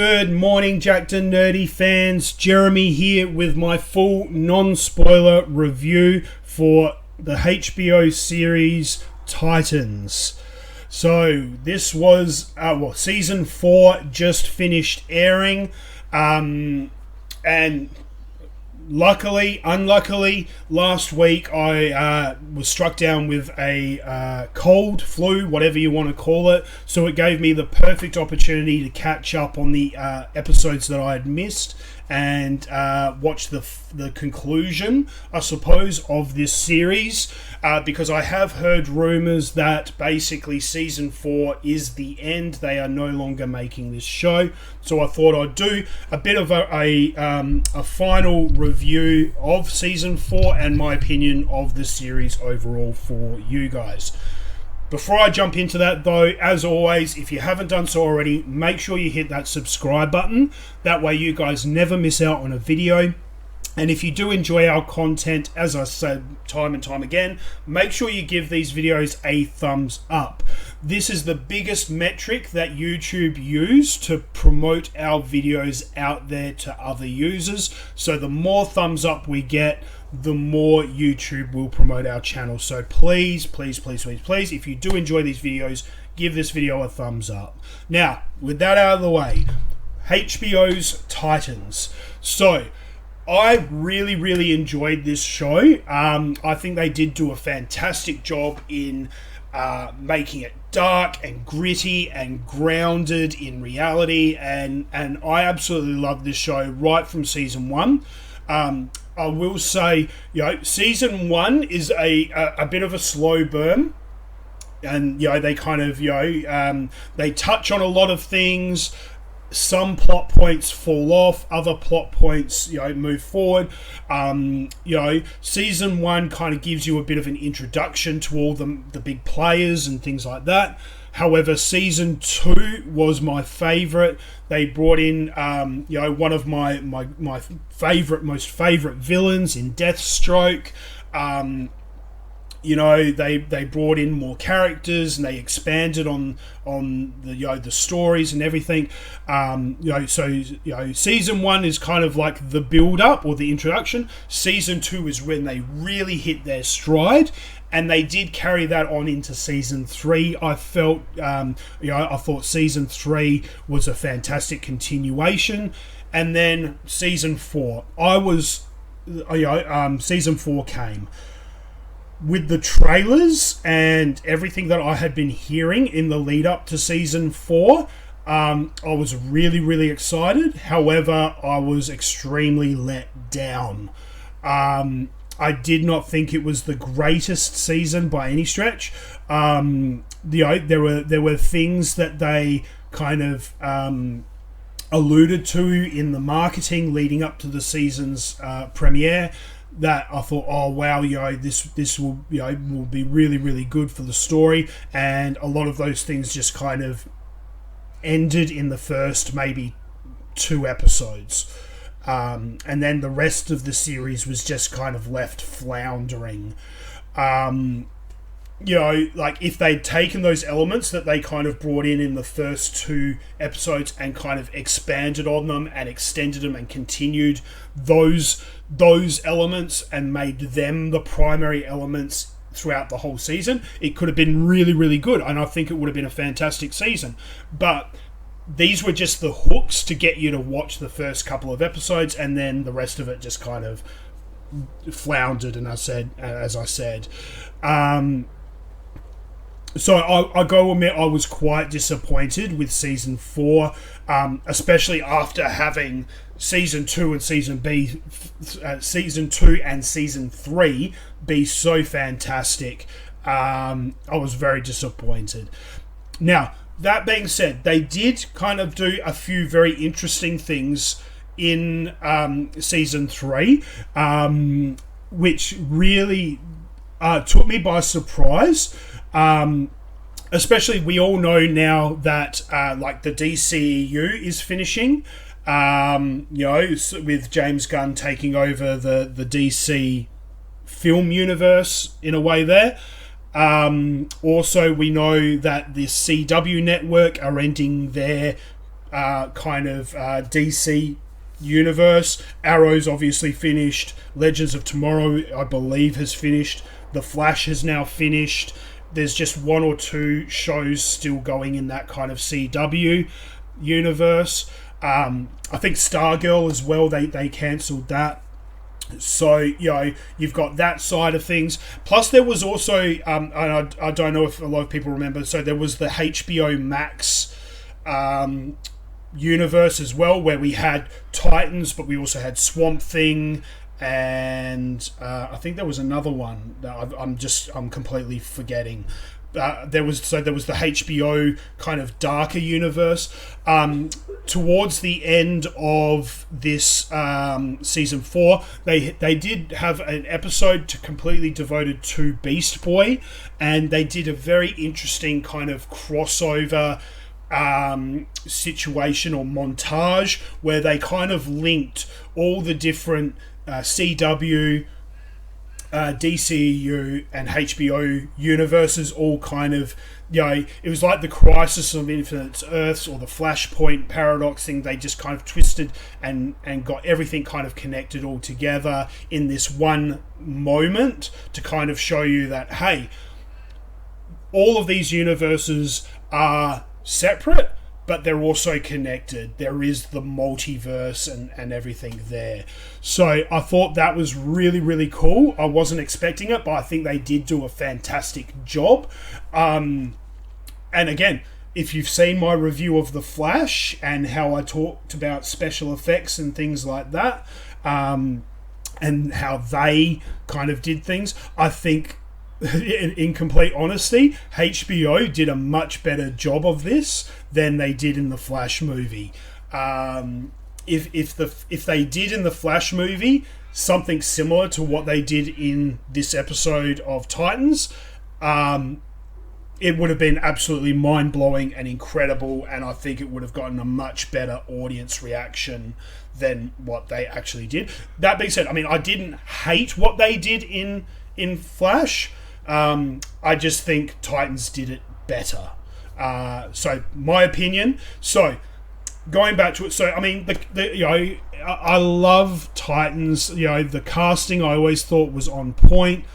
Good morning, Jackton Nerdy fans. Jeremy here with my full non-spoiler review for the HBO series Titans. So this was, season 4 just finished airing, and unluckily, last week I was struck down with a cold, flu, whatever you want to call it. So it gave me the perfect opportunity to catch up on the episodes that I had missed and watch the conclusion, I suppose, of this series. Because I have heard rumours that basically season 4 is the end. They are no longer making this show. So I thought I'd do a bit of a final review of season 4 and my opinion of the series overall for you guys. Before I jump into that though, as always, if you haven't done so already, make sure you hit that subscribe button. That way you guys never miss out on a video. And if you do enjoy our content, as I said time and time again, make sure you give these videos a thumbs up. This is the biggest metric that YouTube use to promote our videos out there to other users. So the more thumbs up we get, the more YouTube will promote our channel. So please, if you do enjoy these videos, give this video a thumbs up. Now, with that out of the way, HBO's Titans. So I really enjoyed this show. I think they did do a fantastic job in making it dark and gritty and grounded in reality, and I absolutely loved this show right from season 1. I will say, season 1 is a bit of a slow burn, and they kind of they touch on a lot of things. Some plot points fall off, other plot points move forward. Season 1 kind of gives you a bit of an introduction to all the big players and things like that. However, season 2 was my favorite. They brought in one of my most favorite villains in Deathstroke. They brought in more characters and they expanded on the stories and everything. Season 1 is kind of like the build up or the introduction. Season 2 is when they really hit their stride, and they did carry that on into season 3. I felt, I thought season 3 was a fantastic continuation, and then season 4, season 4 came. With the trailers and everything that I had been hearing in the lead up to season 4, I was really excited. However, I was extremely let down. I did not think it was the greatest season by any stretch. There were things that they kind of alluded to in the marketing leading up to the season's premiere that I thought, oh wow, this will be really good for the story, and a lot of those things just kind of ended in the first maybe 2 episodes, and then the rest of the series was just kind of left floundering. If they'd taken those elements that they kind of brought in the first 2 episodes and kind of expanded on them and extended them and continued those elements and made them the primary elements throughout the whole season, it could have been really good, and I think it would have been a fantastic season. But these were just the hooks to get you to watch the first couple of episodes, and then the rest of it just kind of floundered, and as I said. So I go admit I was quite disappointed with season 4, especially after having season 2 and season 2 and season 3 be so fantastic. I was very disappointed. Now, that being said, they did kind of do a few very interesting things in season 3, which really took me by surprise. Especially, we all know now that the DCEU is finishing, with James Gunn taking over the DC film universe in a way there. Also, we know that the CW network are ending their DC universe. Arrow's obviously finished. Legends of Tomorrow, I believe, has finished. The Flash has now finished. There's just one or two shows still going in that kind of CW universe. I think Stargirl as well, they cancelled that. So, you've got that side of things. Plus, there was also, and I don't know if a lot of people remember, so there was the HBO Max universe as well, where we had Titans, but we also had Swamp Thing, and I think there was another one that I'm completely forgetting. There was the HBO kind of darker universe. Towards the end of this season 4, they did have an episode completely devoted to Beast Boy, and they did a very interesting kind of crossover situation or montage where they kind of linked all the different CW, DCEU and HBO universes, all kind of, it was like the Crisis of Infinite Earths or the Flashpoint paradox thing. They just kind of twisted and got everything kind of connected all together in this one moment to kind of show you that, hey, all of these universes are separate, but they're also connected. There is the multiverse and everything there. So I thought that was really, really cool. I wasn't expecting it, but I think they did do a fantastic job. And again, if you've seen my review of The Flash and how I talked about special effects and things like that, and how they kind of did things, I think, in complete honesty, HBO did a much better job of this than they did in the Flash movie. If they did in the Flash movie something similar to what they did in this episode of Titans, it would have been absolutely mind-blowing and incredible, and I think it would have gotten a much better audience reaction than what they actually did. That being said, I mean, I didn't hate what they did in Flash. I just think Titans did it better. So my opinion. So going back to it. So I mean, I love Titans. The casting I always thought was on point.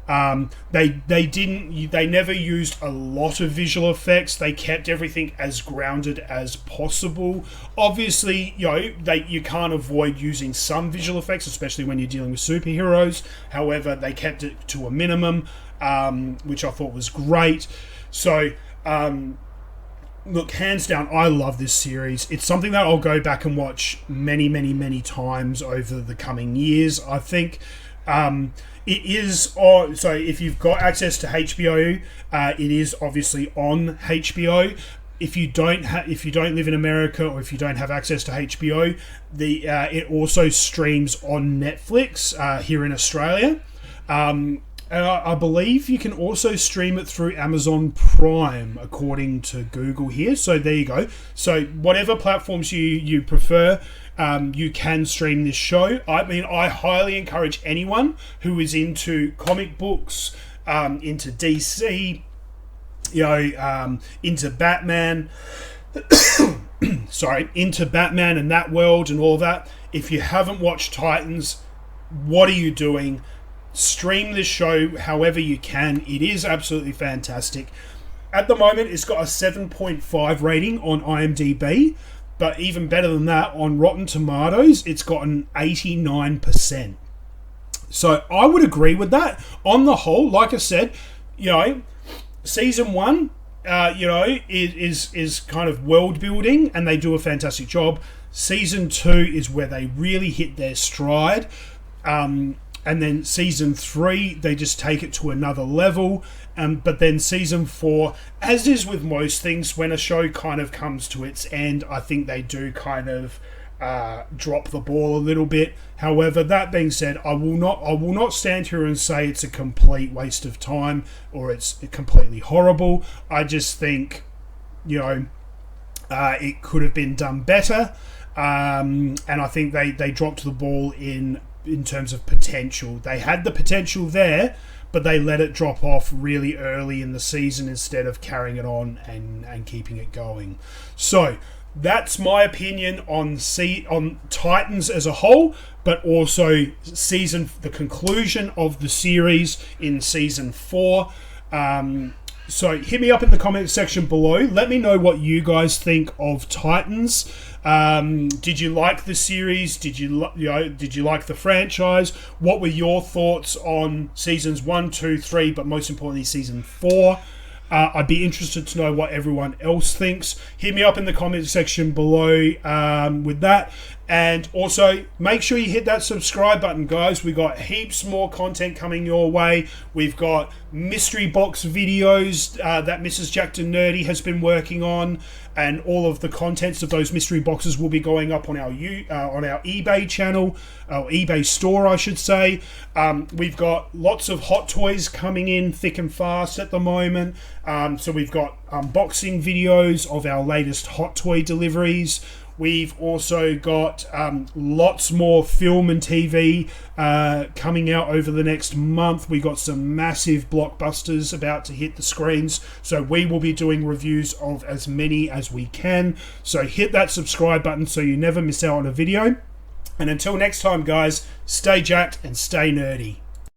They never used a lot of visual effects. They kept everything as grounded as possible. Obviously, you can't avoid using some visual effects, especially when you're dealing with superheroes. However, they kept it to a minimum, which I thought was great. So, look, hands down, I love this series. It's something that I'll go back and watch many, many, many times over the coming years. I think it is on. So if you've got access to HBO, it is obviously on HBO. If you don't live in America, or if you don't have access to HBO, it also streams on Netflix here in Australia. And I believe you can also stream it through Amazon Prime, according to Google here. So there you go. So whatever platforms you prefer, you can stream this show. I mean, I highly encourage anyone who is into comic books, into DC, into Batman, into Batman and that world and all that. If you haven't watched Titans, what are you doing? Stream this show however you can. It is absolutely fantastic. At the moment, it's got a 7.5 rating on IMDb, but even better than that, on Rotten Tomatoes, it's got an 89%. So I would agree with that. On the whole, like I said, season 1, is kind of world building, and they do a fantastic job. Season 2 is where they really hit their stride. And then season 3, they just take it to another level. But then season 4, as is with most things, when a show kind of comes to its end, I think they do kind of drop the ball a little bit. However, that being said, I will not stand here and say it's a complete waste of time or it's completely horrible. I just think, it could have been done better. And I think they dropped the ball in terms of potential. They had the potential there, but they let it drop off really early in the season instead of carrying it on and keeping it going. So that's my opinion on Titans as a whole, but also the conclusion of the series in season 4. So hit me up in the comment section below. Let me know what you guys think of Titans. Did you like the series? Did you like the franchise? What were your thoughts on seasons 1, 2, 3, but most importantly season 4? I'd be interested to know what everyone else thinks. Hit me up in the comment section below with that. And also, make sure you hit that subscribe button, guys. We got heaps more content coming your way. We've got mystery box videos that Mrs. Jackton Nerdy has been working on, and all of the contents of those mystery boxes will be going up on our eBay channel, or eBay store, I should say. We've got lots of hot toys coming in thick and fast at the moment. So we've got unboxing videos of our latest hot toy deliveries. We've also got lots more film and TV coming out over the next month. We got some massive blockbusters about to hit the screens, so we will be doing reviews of as many as we can. So hit that subscribe button so you never miss out on a video. And until next time, guys, stay jacked and stay nerdy.